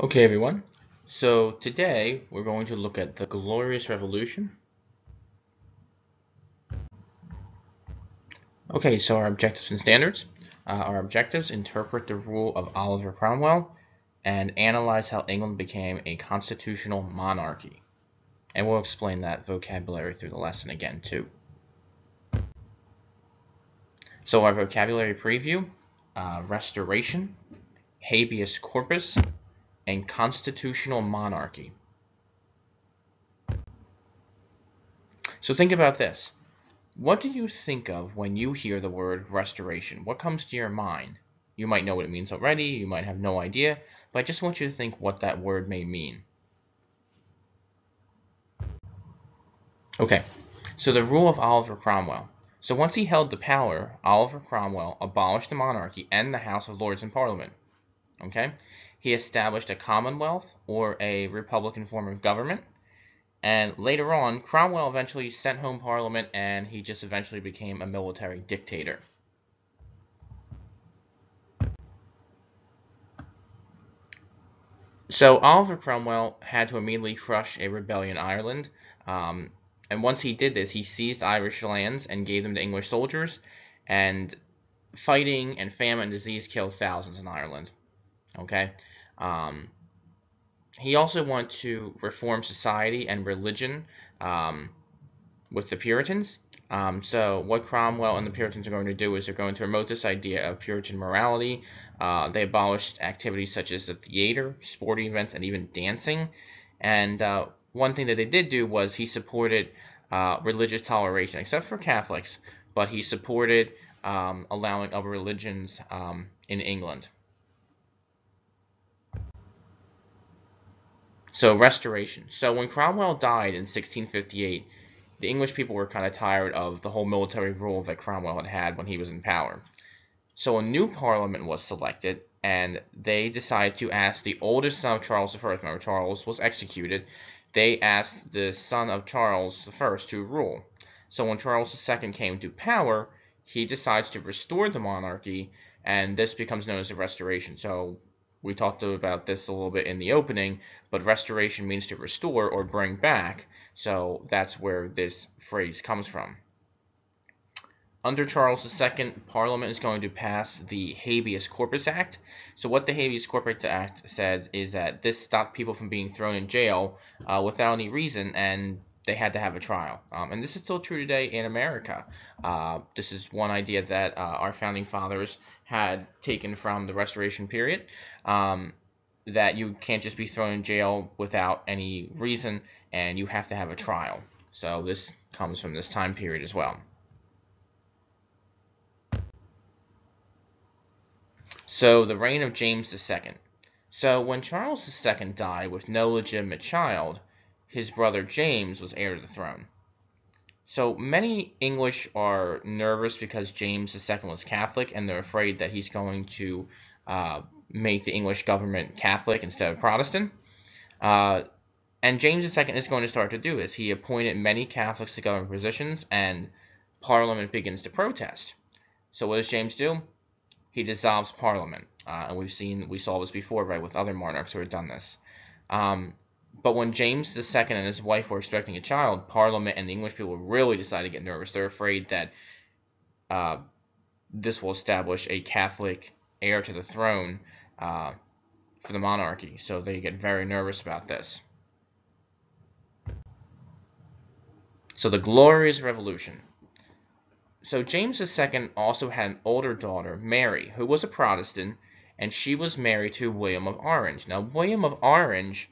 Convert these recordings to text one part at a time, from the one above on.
Okay, everyone. So today we're going to look at the Glorious Revolution. Okay, so our objectives and standards. Our objectives: interpret the rule of Oliver Cromwell and analyze how England became a constitutional monarchy. And we'll explain that vocabulary through the lesson again too. So our vocabulary preview: restoration, habeas corpus, and constitutional monarchy. So think about this. What do you think of when you hear the word restoration? What comes to your mind? You might know what it means already, you might have no idea, but I just want you to think what that word may mean. Okay, so the rule of Oliver Cromwell. So once he held the power, Oliver Cromwell abolished the monarchy and the House of Lords and Parliament. Okay, he established a commonwealth or a republican form of government, and later on, Cromwell eventually sent home Parliament and he just eventually became a military dictator. So Oliver Cromwell had to immediately crush a rebellion in Ireland. Um, and once he did this, he seized Irish lands and gave them to English soldiers. And fighting and famine and disease killed thousands in Ireland. Okay. Um, he also wanted to reform society and religion um, with the Puritans. So what Cromwell and the Puritans are going to do is they're going to promote this idea of Puritan morality. They abolished activities such as the theater, sporting events, and even dancing. And one thing that they did do was he supported religious toleration, except for Catholics, but he supported allowing other religions in England. So restoration. So when Cromwell died in 1658, the English people were kind of tired of the whole military rule that Cromwell had had when he was in power. So a new parliament was selected, and they decided to ask the oldest son of Charles I. Remember, Charles was executed. They asked the son of Charles I to rule. So when Charles II came to power, he decides to restore the monarchy, and this becomes known as the Restoration. So we talked about this a little bit in the opening, but restoration means to restore or bring back. So that's where this phrase comes from. Under Charles II, Parliament is going to pass the Habeas Corpus Act. So what the Habeas Corpus Act says is that this stopped people from being thrown in jail without any reason, and they had to have a trial. And this is still true today in America. This is one idea that our founding fathers had taken from the Restoration period, that you can't just be thrown in jail without any reason, and you have to have a trial. So this comes from this time period as well. So the reign of James II. So when Charles II died with no legitimate child, his brother James was heir to the throne. So many English are nervous because James II was Catholic, and they're afraid that he's going to make the English government Catholic instead of Protestant. Uh, and James II is going to start to do this. He appointed many Catholics to government positions, and Parliament begins to protest. So what does James do? He dissolves Parliament, and we saw this before, right, with other monarchs who had done this. Um, but when James II and his wife were expecting a child, Parliament and the English people really decided to get nervous. They're afraid that uh, this will establish a Catholic heir to the throne for the monarchy, so they get very nervous about this. So the Glorious Revolution. So James II also had an older daughter, Mary, who was a Protestant, and she was married to William of Orange. Now, William of Orange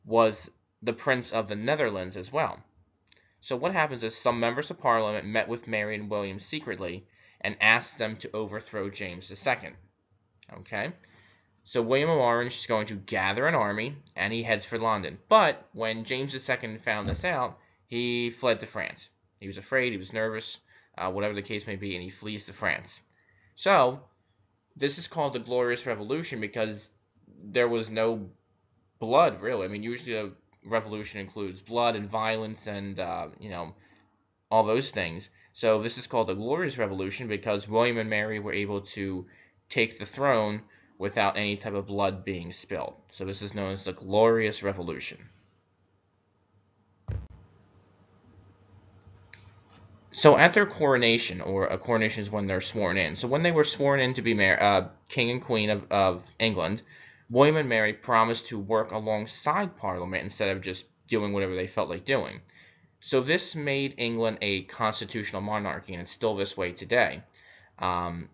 was the Prince of the Netherlands as well. So what happens is some members of Parliament met with Mary and William secretly and asked them to overthrow James II. Okay? So William of Orange is going to gather an army, and he heads for London. But when James II found this out, he fled to France. He was afraid, he was nervous, whatever the case may be, and he flees to France. So this is called the Glorious Revolution because there was no blood, really. I mean, usually a revolution includes blood and violence and, all those things. So this is called the Glorious Revolution because William and Mary were able to take the throne without any type of blood being spilled. So this is known as the Glorious Revolution. So at their coronation, or a coronation is when they're sworn in. So when they were sworn in to be King and Queen of England, William and Mary promised to work alongside Parliament instead of just doing whatever they felt like doing. So this made England a constitutional monarchy, and it's still this way today. Um,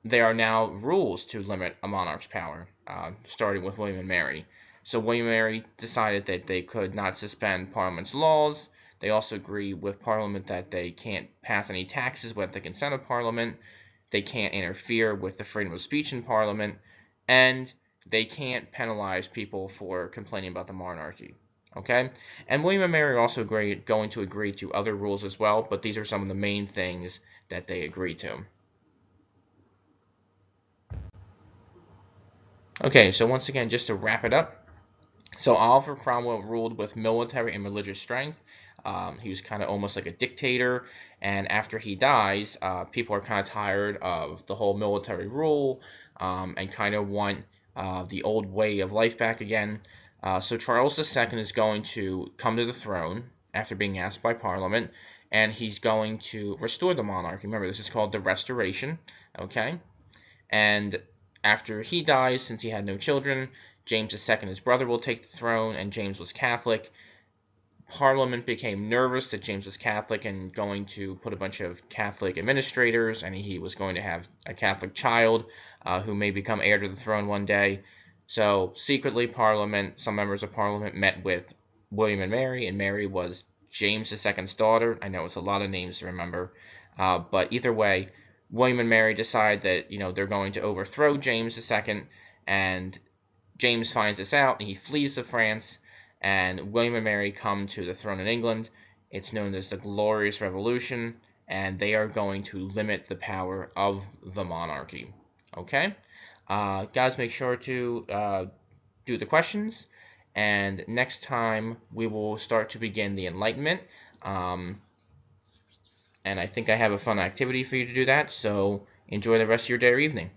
there are now rules to limit a monarch's power, starting with William and Mary. So William and Mary decided that they could not suspend Parliament's laws. They also agree with Parliament that they can't pass any taxes without the consent of Parliament. They can't interfere with the freedom of speech in Parliament, and they can't penalize people for complaining about the monarchy. Okay, and William and Mary are also going to agree to other rules as well, but these are some of the main things that they agree to. Okay, so once again, just to wrap it up, so Oliver Cromwell ruled with military and religious strength. He was kind of almost like a dictator, and after he dies, people are kind of tired of the whole military rule and kind of want the old way of life back again. So Charles II is going to come to the throne after being asked by Parliament, and he's going to restore the monarchy. Remember, this is called the Restoration, okay? And after he dies, since he had no children, James II, his brother, will take the throne, and James was Catholic. Parliament became nervous that James was Catholic and going to put a bunch of Catholic administrators, and he was going to have a Catholic child who may become heir to the throne one day. So secretly, some members of Parliament met with William and Mary was James II's daughter. I know it's a lot of names to remember, but either way, William and Mary decide that they're going to overthrow James II, and James finds this out and he flees to France, and William and Mary come to the throne in England. It's known as the Glorious Revolution, and they are going to limit the power of the monarchy. Okay? Guys, make sure to do the questions, and next time we will start to begin the Enlightenment. And I think I have a fun activity for you to do that, so enjoy the rest of your day or evening.